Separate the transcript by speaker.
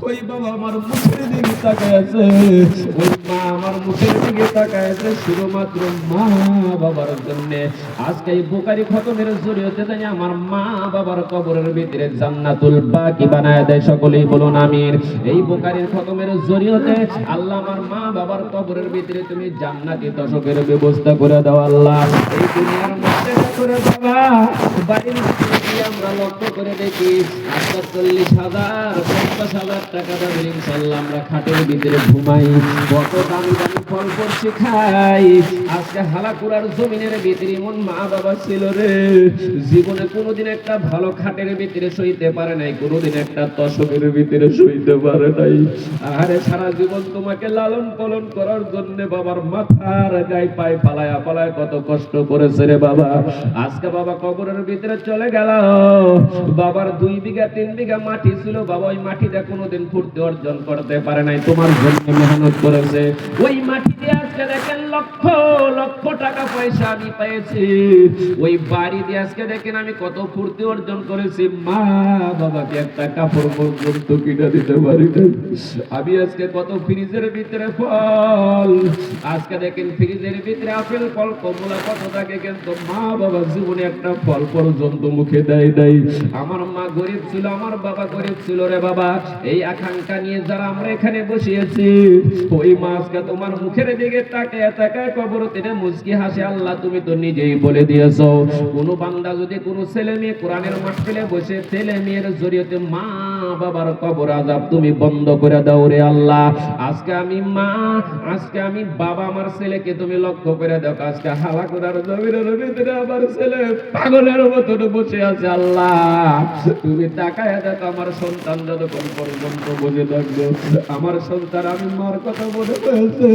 Speaker 1: ওই বাবা আমার মুখের দিকে তাকায় আছে, ওই মা আমার মুখের দিকে তাকায় আছে শুধুমাত্র মা বাবার জন্য। আজকে এই বুখারী খতমের জরিয়তে জানি আমার মা বাবার কবরের ভিতরে জান্নাতুল বাকি বানায় দেয়। সকলেই বলুন আমিন। এই বুখারীর খতমের জরিয়তে আল্লাহ আমার মা বাবার কবরের ভিতরে তুমি জান্নাতি দশকের ব্যবস্থা করে দাও আল্লাহ। এই দুনিয়ার মধ্যে করে দেওয়া বাড়ির আমরা লক্ষ্য করে দেখি ৪৮,০০০ ৫০,০০০ টাকা দামের ইনশাআল্লাহ আমরা খাটের ভিতরে ঘুমাই, কত দামি দামি ফল পড়ছি খাই। আজকে হালাকুড়ার জমিনের ভিতরে এমন মা বাবা ছিল রে, জীবনে কোনোদিন একটা ভালো খাটের ভিতরে সইতে পারে নাই, কোনোদিন একটা তসকের ভিতরে সইতে পারে নাই। আরে সারা জীবন তোমাকে লালন পালন করার জন্য বাবার মাথার গায়ে পায়ে পালায়া পালায় কত কষ্ট করেছে রে বাবা। আজকে বাবা কবরের ভিতরে চলে গেল, বাবার ২ বিঘা ৩ বিঘা মাটি ছিল, বাবা ওই মাটিটা কোনোদিন পূর্তি অর্জন করতে পারে নাই, তোমার জন্য মেহনত করেছে। ওই মাটি দিয়ে আজকে দেখেন লক্ষ লক্ষ টাকা পয়সা আমি পেয়েছি, ওই বাড়ি দিয়ে আজকে দেখেন আমি কত পূর্তি অর্জন করেছি। মা বাবাকে একটা কাপড় পর্যন্ত কিনে দিতে পারি নাই। আমি আজকে কত ফ্রিজের ভিতরে ফল, আজকে দেখেন ফ্রিজের ভিতরে আপেল ফল কমলা কত থাকে, কিন্তু মা বাবা জীবনে একটা ফল পর্যন্ত মুখে দেয় নাই। আমার মা গরিব ছিল, আমার বাবা গরিব ছিল রে বাবা। এই আকাঙ্ক্ষা নিয়ে যারা আমরা এখানে বসিয়েছি, ওই মা আজকে তোমার মুখের দিকে তাকায় তাকায় কবর থেকে মুচকি হাসে। আল্লাহ তুমি তো নিজেই বলে দিয়েছো, কোন বান্দা যদি কোন ছেলে মেয়ে কোরআনের মাহফিলে বসে ছেলে মেয়ের জরিয়তে মা বাবার কবর আযাব তুমি বন্ধ করে দাও রে আল্লাহ। আজকে আমি মা, আজকে আমি বাবা, আমার ছেলেকে তুমি লক্ষ্য করে দাও। আজকে হালাকুড়ার জমিনের ভিতরে আমার ছেলে পাগলের মতন বসে আছে। আল্লাহ তুমি তাকায় দেখো, আমার সন্তান যতক্ষণ পর্যন্ত বসে থাকবে, আমার সন্তান আমি মার কথা মনে হয়েছে।